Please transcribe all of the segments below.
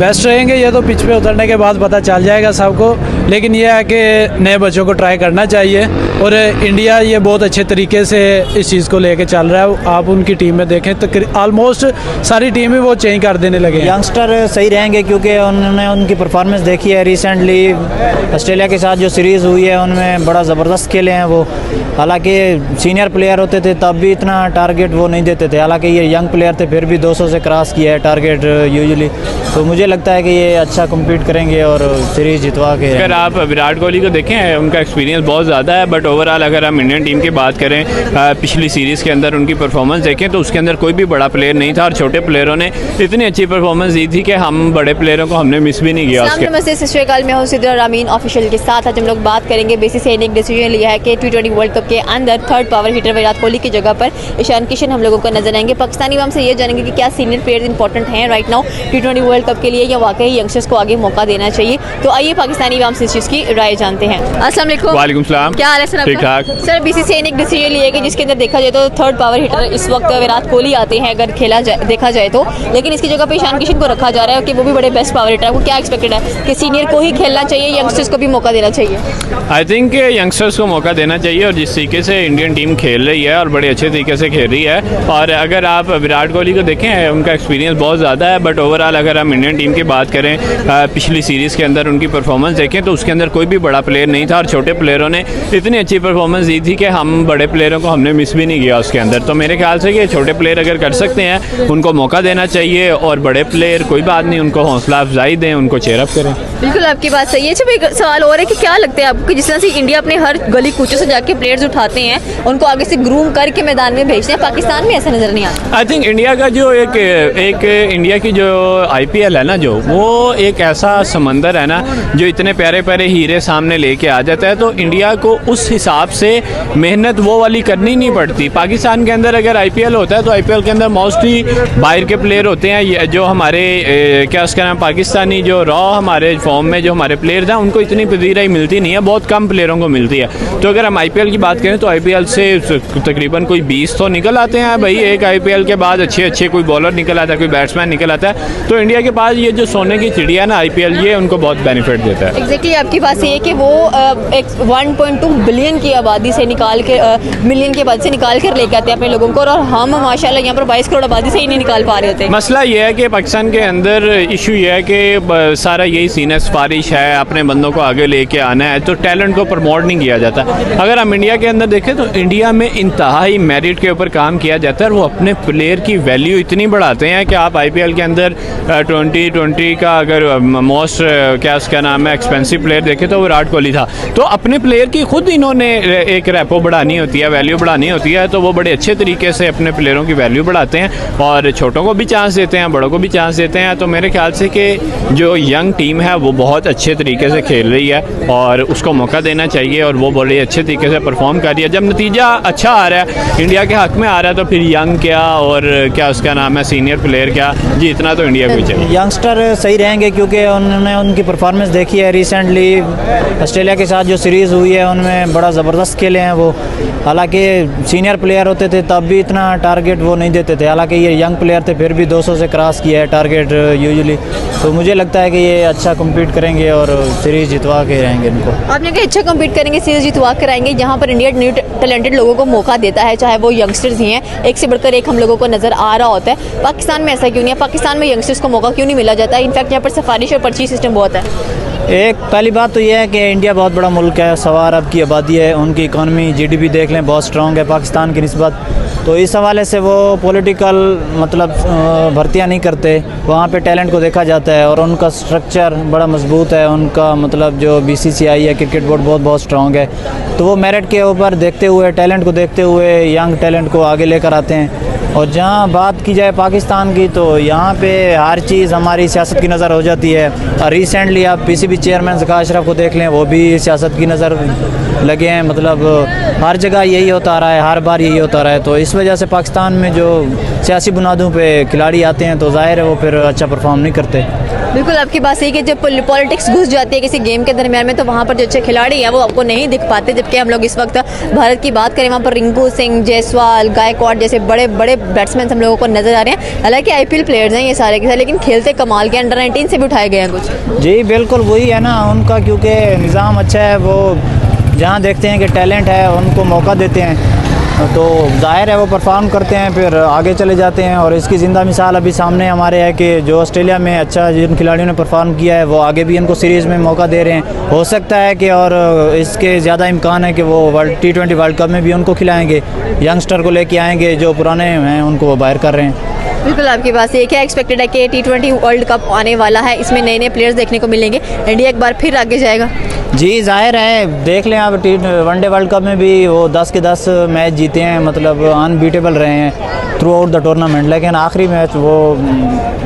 Best रहेंगे ये तो पिच पे उतरने के बाद पता चल जाएगा सबको, लेकिन ये है कि नए बच्चों को ट्राई करना चाहिए और इंडिया ये बहुत अच्छे तरीके से इस चीज़ को लेके चल रहा है। आप उनकी टीम में देखें तो ऑलमोस्ट सारी टीम ही वो चेंज कर देने लगे हैं। यंगस्टर सही रहेंगे क्योंकि उन्होंने उनकी परफॉर्मेंस देखी है। रिसेंटली ऑस्ट्रेलिया के साथ जो सीरीज़ हुई है उनमें बड़ा ज़बरदस्त खेले हैं वो। हालांकि सीनियर प्लेयर होते थे तब भी इतना टारगेट वो नहीं देते थे, हालांकि ये यंग प्लेयर थे फिर भी 200 से क्रॉस किया है टारगेट यूजुअली। तो मुझे लगता है कि ये अच्छा कम्पीट करेंगे और सीरीज़ जितवा के। अगर आप विराट कोहली को देखें उनका एक्सपीरियंस बहुत ज़्यादा है, बट ओवरऑल अगर हम इंडियन टीम की बात करें पिछली सीरीज़ के अंदर उनकी परफॉर्मेंस देखें तो उसके अंदर कोई भी बड़ा प्लेयर नहीं था और छोटे प्लेयरों ने इतनी अच्छी परफॉर्मेंस दी थी कि हम बड़े प्लेयरों को हमने मिस भी नहीं किया। नमस्ते सत श्री अकाल, मैं हूं सिद्रा रामीन ऑफिशियल के साथ। आज हम लोग बात करेंगे बीसीसीआई ने एक डिसीजन लिया है कि T20 वर्ल्ड कप के अंदर third power hitter Virat Kohli की जगह पर ईशान किशन हम लोगों को नजर आएंगे। पाकिस्तानी अवाम से ये जानेंगे कि क्या सीनियर प्लेयर्स इंपॉर्टेंट हैं right now T20 world cup के लिए या वाकई यंगस्टर्स को आगे मौका देना चाहिए। तो आइए पाकिस्तानी अवाम से इस चीज़ की राय जानते हैं। अस्सलाम वालेकुम। वालेकुम सलाम। क्या हाल है सर? ठीक ठाक। सर बीसीसीआई ने एक डिसीजन लिया है कि जिसके अंदर देखा जाए तो थर्ड पावर हिटर इस वक्त विराट कोहली आते हैं अगर देखा जाए तो, लेकिन इसकी जगह पे ईशान किशन को रखा जा रहा है कि वो भी बड़े बेस्ट पावर हिटर है। वो क्या एक्सपेक्टेड है कि सीनियर को ही खेलना चाहिए, यंगस्टर्स को भी मौका देना चाहिए? आई थिंक यंगस्टर्स को मौका देना चाहिए और जिस तरीके से इंडियन टीम खेल रही है और बड़े अच्छे तरीके से खेल रही है। और अगर आप विराट कोहली को देखें उनका एक्सपीरियंस बहुत ज़्यादा है, बट ओवरऑल अगर हम इंडियन टीम की बात करें पिछली सीरीज़ के अंदर उनकी परफॉर्मेंस देखें तो उसके अंदर कोई भी बड़ा प्लेयर नहीं था और छोटे प्लेयरों ने इतनी अच्छी परफॉर्मेंस दी थी कि हम बड़े प्लेयरों को हमने मिस भी नहीं किया उसके अंदर। तो मेरे ख्याल से कि छोटे प्लेयर अगर कर सकते हैं उनको मौका देना चाहिए और बड़े प्लेयर कोई बात नहीं, उनको हौसला अफजाई दें, उनको चेयरअप करें। बिल्कुल आपकी बात सही है। अच्छा एक सवाल और है कि क्या लगता है आपको कि जिस तरह से इंडिया अपने हर गली कूचों से जाके प्लेयर्स उठाते हैं उनको आगे से ग्रूम करके मैदान में भेजते हैं, पाकिस्तान में ऐसा नजर नहीं आता? आई थिंक इंडिया का जो एक इंडिया की जो IPL है ना, जो वो एक ऐसा समंदर है ना जो इतने प्यारे प्यारे हीरे सामने लेके आ जाता है। तो इंडिया को उस हिसाब से मेहनत वो वाली करनी नहीं पड़ती। पाकिस्तान के अंदर अगर IPL होता है तो IPL के अंदर मोस्टली बाहर के प्लेयर होते हैं, जो हमारे क्या उसका नाम पाकिस्तानी जो रॉ हमारे फॉर्म में जो हमारे प्लेयर्स हैं उनको इतनी पजीराई मिलती नहीं है, बहुत कम प्लेयरों को मिलती है। तो अगर हम IPL की बात करें तो IPL से तकरीबन कोई 20 तो निकल आते हैं भाई। एक IPL के बाद अच्छे कोई बॉलर निकल आता है, कोई बैट्समैन निकल आता है। तो इंडिया के पास ये जो सोने की चिड़िया ना IPL, ये उनको बहुत बेनिफिट देता है। एग्जैक्टली आपकी बात सही है कि वो एक 1.2 बिलियन की आबादी से निकाल के मिलियन की आबादी से निकाल कर लेके आते हैं अपने लोगों को, और हम माशाल्लाह यहाँ पर 22 करोड़ आबादी से ही नहीं निकाल पा रहे होते। मसला ये है कि पाकिस्तान के अंदर इशू ये है कि सारा यही सीन है, सिफारिश है, अपने बंदों को आगे लेके आना है, तो टैलेंट को प्रमोट नहीं किया जाता। अगर हम इंडिया के अंदर देखें तो इंडिया में इंतहाई मेरिट के ऊपर काम किया जाता है और वो अपने प्लेयर की वैल्यू इतनी बढ़ाते हैं कि आप IPL के अंदर 2020 का अगर मोस्ट क्या उसका नाम है एक्सपेंसिव प्लेयर देखें तो विराट कोहली था। तो अपने प्लेयर की खुद इन्होंने एक रेपो बढ़ानी होती है, वैल्यू बढ़ानी होती है, तो वो बड़े अच्छे तरीके से अपने प्लेयरों की वैल्यू बढ़ाते हैं और छोटों को भी चांस देते हैं, बड़ों को भी चांस देते हैं। तो मेरे ख्याल से कि जो यंग टीम है वो बहुत अच्छे तरीके से खेल रही है और उसको मौका देना चाहिए और वो बड़े अच्छे तरीके से परफॉर्म कर रही है। जब नतीजा अच्छा आ रहा है, इंडिया के हक में आ रहा है, तो फिर यंग क्या और क्या उसका नाम है सीनियर प्लेयर क्या, जीतना तो इंडिया को चाहिए। यंगस्टर सही रहेंगे क्योंकि उन्होंने उनकी परफॉर्मेंस देखी है। रिसेंटली ऑस्ट्रेलिया के साथ जो सीरीज़ हुई है उनमें बड़ा ज़बरदस्त खेले हैं वो। हालांकि सीनियर प्लेयर होते थे तब भी इतना टारगेट वो नहीं देते थे, हालांकि ये यंग प्लेयर थे फिर भी 200 से क्रॉस किया है टारगेट यूजुअली। तो मुझे लगता है कि ये अच्छा कम्पीट करेंगे और सीरीज़ जितवा के रहेंगे इनको। आपने कहा अच्छा कम्पीट करेंगे, सीरीज जितवा कर आएंगे। यहाँ पर इंडिया न्यू टैलेंटेड लोगों को मौका देता है, चाहे वो यंगस्टर्स ही हैं, एक से बढ़कर एक हम लोगों को नज़र आ रहा होता है। पाकिस्तान में ऐसा क्यों नहीं है? पाकिस्तान में यंगस्टर्स को मौका क्यों नहीं मिला जाता है? इनफैक्ट यहाँ पर सिफारिश और पर्ची सिस्टम बहुत है। एक पहली बात तो ये है कि इंडिया बहुत बड़ा मुल्क है, 1.25 अरब की आबादी है, उनकी इकॉनमी GDP देख लें बहुत स्ट्रॉन्ग है पाकिस्तान की निस्बत। तो इस हवाले से वो पॉलिटिकल मतलब भर्तियां नहीं करते, वहाँ पे टैलेंट को देखा जाता है और उनका स्ट्रक्चर बड़ा मजबूत है। उनका मतलब जो BCCI है, क्रिकेट बोर्ड बहुत स्ट्रॉन्ग है। तो वो मेरिट के ऊपर देखते हुए, टैलेंट को देखते हुए यंग टैलेंट को आगे लेकर आते हैं। और जहाँ बात की जाए पाकिस्तान की तो यहाँ पे हर चीज़ हमारी सियासत की नज़र हो जाती है। और रिसेंटली आप PCB चेयरमैन ज़का अशरफ को देख लें, वो भी सियासत की नज़र लगे हैं, मतलब हर जगह यही होता रहा है, हर बार यही होता रहा है। तो इस वजह से पाकिस्तान में जो सियासी बुनियादों पे खिलाड़ी आते हैं तो जाहिर है वो फिर अच्छा परफॉर्म नहीं करते। बिल्कुल आपकी बात सही कि जब पॉलिटिक्स घुस जाती है किसी गेम के दरमियान में तो वहाँ पर जो अच्छे खिलाड़ी हैं वो आपको नहीं दिख पाते। जबकि हम लोग इस वक्त भारत की बात करें, वहाँ पर रिंकू सिंह, जायसवाल, गायकवाड़ जैसे बड़े बड़े बैट्समैन हम लोगों को नजर आ रहे हैं। हालांकि आईपीएल प्लेयर्स हैं ये सारे के सारे, लेकिन खेलते कमाल के, अंडर 19 से भी उठाए गए हैं कुछ। जी बिल्कुल वही है ना उनका, क्योंकि निज़ाम अच्छा है, वो जहाँ देखते हैं कि टैलेंट है उनको मौका देते हैं तो जाहिर है वो परफॉर्म करते हैं, फिर आगे चले जाते हैं। और इसकी ज़िंदा मिसाल अभी सामने हमारे है कि जो ऑस्ट्रेलिया में अच्छा जिन खिलाड़ियों ने परफॉर्म किया है वो आगे भी इनको सीरीज़ में मौका दे रहे हैं। हो सकता है कि और इसके ज़्यादा इम्कान है कि वो T20 वर्ल्ड कप में भी उनको खिलाएँगे, यंगस्टर को लेके आएँगे, जो पुराने हैं उनको वो बाहर कर रहे हैं। बिल्कुल आपकी बात से क्या एक्सपेक्टेड है कि T20 वर्ल्ड कप आने वाला है, इसमें नए नए प्लेयर्स देखने को मिलेंगे, इंडिया एक बार फिर आगे जाएगा? जी जाहिर है, देख लें आप वनडे वर्ल्ड कप में भी वो 10 के 10 मैच जीते हैं, मतलब अनबीटेबल रहे हैं थ्रू आउट द टूर्नामेंट। लेकिन आखिरी मैच वो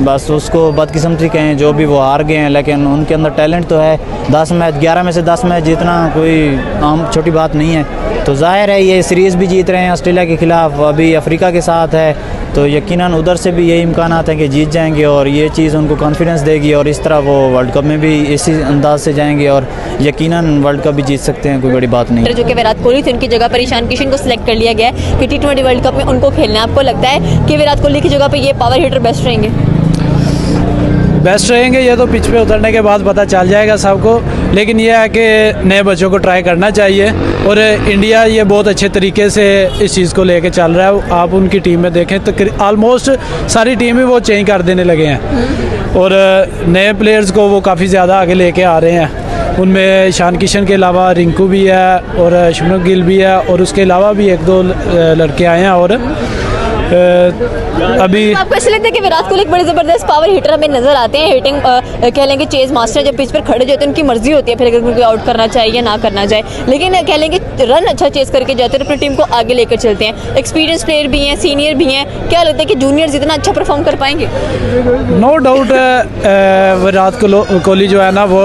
बस उसको बदकिस्मती कहें जो भी, वो हार गए हैं। लेकिन उनके अंदर टैलेंट तो है, 10 मैच 11 में से 10 मैच जीतना कोई आम छोटी बात नहीं है। तो जाहिर है ये सीरीज़ भी जीत रहे हैं ऑस्ट्रेलिया के ख़िलाफ़, अभी अफ्रीका के साथ है, तो यकीनन उधर से भी यही इम्कान हैं कि जीत जाएंगे और ये चीज़ उनको कॉन्फिडेंस देगी और इस तरह वो वर्ल्ड कप में भी इसी अंदाज से जाएंगे और यकीनन वर्ल्ड कप भी जीत सकते हैं, कोई बड़ी बात नहीं। जो कि विराट कोहली थे उनकी जगह पर ईशान किशन को सिलेक्ट कर लिया गया है कि T20 वर्ल्ड कप में उनको खेलना है। आपको लगता है कि विराट कोहली की जगह पर ये पावर हिटर बेस्ट रहेंगे? बेस्ट रहेंगे ये तो पिच पे उतरने के बाद पता चल जाएगा सबको, लेकिन यह है कि नए बच्चों को ट्राई करना चाहिए और इंडिया ये बहुत अच्छे तरीके से इस चीज़ को लेके चल रहा है। आप उनकी टीम में देखें तो ऑलमोस्ट सारी टीम ही वो चेंज कर देने लगे हैं और नए प्लेयर्स को वो काफ़ी ज़्यादा आगे लेके आ रहे हैं। उनमें ईशान किशन के अलावा रिंकू भी है और शुभमन गिल भी है और उसके अलावा भी 1-2 लड़के आए हैं और अभी आपको ऐसा लगता है कि विराट कोहली एक बड़े ज़बरदस्त पावर हिटर हमें नजर आते हैं? हिटिंग कह लेंगे चेज मास्टर, जब पिच पर खड़े जाते हैं उनकी मर्जी होती है फिर अगर उनको आउट करना चाहिए या ना करना चाहिए, लेकिन कह लेंगे रन अच्छा चेज करके जाते हैं, अपनी टीम को आगे लेकर चलते हैं। एक्सपीरियंस प्लेयर भी हैं, सीनियर भी हैं, क्या लगता है कि जूनियर जितना अच्छा परफॉर्म कर पाएंगे? नो डाउट विराट कोहली जो है ना वो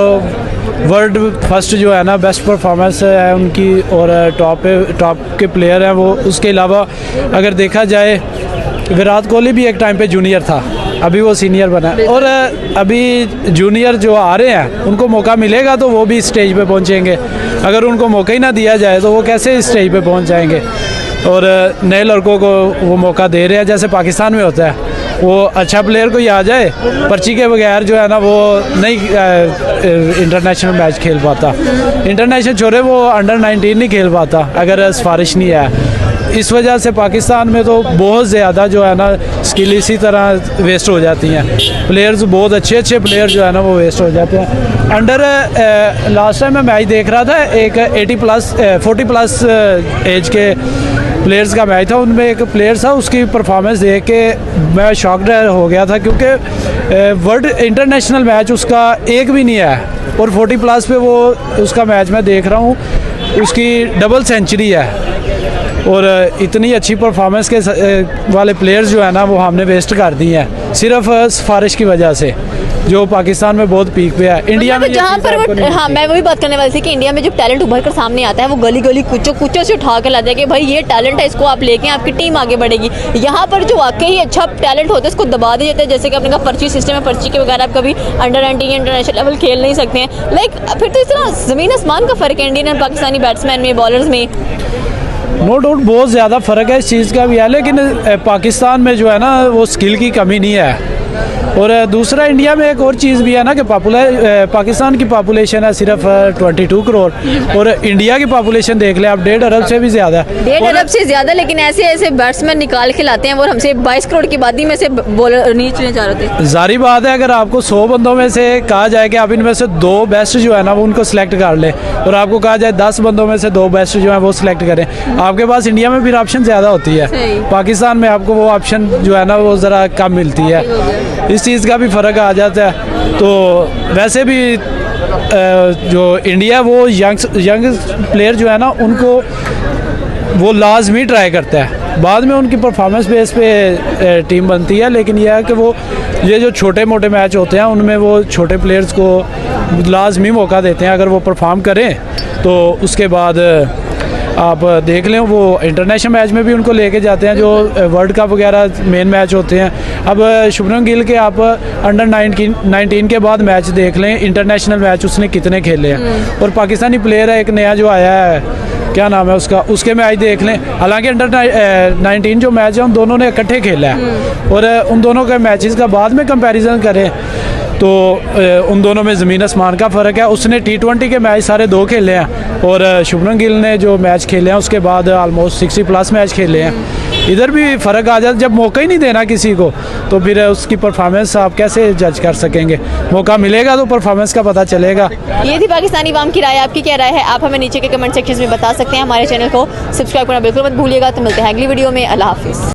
वर्ल्ड फर्स्ट जो है ना बेस्ट परफॉर्मेंस है उनकी और टॉप के प्लेयर हैं वो। उसके अलावा अगर देखा जाए विराट कोहली भी एक टाइम पे जूनियर था, अभी वो सीनियर बना और अभी जूनियर जो आ रहे हैं उनको मौका मिलेगा तो वो भी स्टेज पे पहुंचेंगे। अगर उनको मौका ही ना दिया जाए तो वो कैसे स्टेज पे पहुंच जाएंगे? और नए लड़कों को वो मौका दे रहे हैं, जैसे पाकिस्तान में होता है वो अच्छा प्लेयर कोई आ जाए पर्ची के बगैर जो है ना वो नहीं इंटरनेशनल मैच खेल पाता। इंटरनेशनल छोड़े वो अंडर 19 नहीं खेल पाता अगर सिफारिश नहीं है। इस वजह से पाकिस्तान में तो बहुत ज़्यादा जो है ना स्किल इसी तरह वेस्ट हो जाती हैं। प्लेयर्स बहुत अच्छे प्लेयर जो है ना वो वेस्ट हो जाते हैं। अंडर लास्ट टाइम मैं मैच देख रहा था, एक 40 प्लस एज के प्लेयर्स का मैच था, उनमें एक प्लेयर था उसकी परफॉर्मेंस देख के मैं शॉक्ड हो गया था क्योंकि वर्ल्ड इंटरनेशनल मैच उसका एक भी नहीं है और 40 प्लस पे वो उसका मैच मैं देख रहा हूँ, उसकी डबल सेंचुरी है और इतनी अच्छी परफॉर्मेंस के वाले प्लेयर्स जो है ना वो हमने वेस्ट कर दी हैं सिर्फ सिफारिश की वजह से, जो पाकिस्तान में बहुत पीक पे है। इंडिया में जहाँ पर वो, हाँ मैं वही बात करने वाली थी कि इंडिया में जब टैलेंट उभर कर सामने आता है वो गली गली कुचों से उठा के लाते हैं कि भाई ये टैलेंट है, इसको आप लेके आपकी टीम आगे बढ़ेगी। यहाँ पर जो वाकई ही अच्छा टैलेंट होता है उसको दबा दिया जाता है, जैसे कि अपने का पर्ची सिस्टम है, पर्ची के बगैर आप कभी अंडर 19 इंटरनेशनल लेवल खेल नहीं सकते हैं। लाइक फिर तो इस तरह ज़मीन आसमान का फ़र्क है इंडियन और पाकिस्तानी बैट्समैन में, बॉलर्स में। नो डाउट बहुत ज़्यादा फ़र्क है इस चीज़ का भी है, लेकिन पाकिस्तान में जो है ना वो स्किल की कमी नहीं है। और दूसरा इंडिया में एक और चीज़ भी है ना कि पाकिस्तान की पॉपुलेशन है सिर्फ 22 करोड़ और इंडिया की पॉपुलेशन देख ले आप 1.5 अरब से भी ज़्यादा है। 1.5 अरब से ज़्यादा, लेकिन ऐसे बैट्समैन निकाल के लाते हैं वो हमसे 22 करोड़ की आबादी में से बॉलर नहीं चुने जा रहे थे। जारी बात है अगर आपको 100 बंदों में से कहा जाए कि आप इनमें से 2 बेस्ट जो है ना वो उनको सिलेक्ट कर लें और आपको कहा जाए 10 बंदों में से 2 बेस्ट जो है वो सिलेक्ट करें, आपके पास इंडिया में फिर ऑप्शन ज़्यादा होती है, पाकिस्तान में आपको वो ऑप्शन जो है ना वो ज़रा कम मिलती है। इस चीज़ का भी फ़र्क आ जाता है। तो वैसे भी जो इंडिया वो यंग प्लेयर जो है ना उनको वो लाजमी ट्राई करता है। बाद में उनकी परफॉर्मेंस बेस पे टीम बनती है, लेकिन यह है कि वो ये जो छोटे मोटे मैच होते हैं उनमें वो छोटे प्लेयर्स को लाजमी मौका देते हैं। अगर वो परफॉर्म करें तो उसके बाद आप देख लें वो इंटरनेशनल मैच में भी उनको लेके जाते हैं, जो वर्ल्ड कप वगैरह मेन मैच होते हैं। अब शुभमन गिल के आप अंडर 19 के बाद मैच देख लें, इंटरनेशनल मैच उसने कितने खेले हैं। और पाकिस्तानी प्लेयर है एक नया जो आया है, क्या नाम है उसका, उसके मैच देख लें। हालांकि अंडर 19 जो मैच है उन दोनों ने इकट्ठे खेला है, और उन दोनों के मैचेस का बाद में कंपैरिजन करें तो उन दोनों में ज़मीन आसमान का फ़र्क है। उसने T20 के मैच सारे 2 खेले हैं, और शुभमन गिल ने जो मैच खेले हैं उसके बाद ऑलमोस्ट 60+ मैच खेले हैं। इधर भी फ़र्क आ जाता, जब मौका ही नहीं देना किसी को तो फिर उसकी परफॉर्मेंस आप कैसे जज कर सकेंगे। मौका मिलेगा तो परफॉर्मेंस का पता चलेगा। ये थी पाकिस्तानी अवाम की राय। आपकी क्या राय है आप हमें नीचे के कमेंट सेक्शन में बता सकते हैं। हमारे चैनल को सब्सक्राइब करना बिल्कुल मत भूलिएगा। तो मिलते हैं अगली वीडियो में। अल्लाह हाफिज़।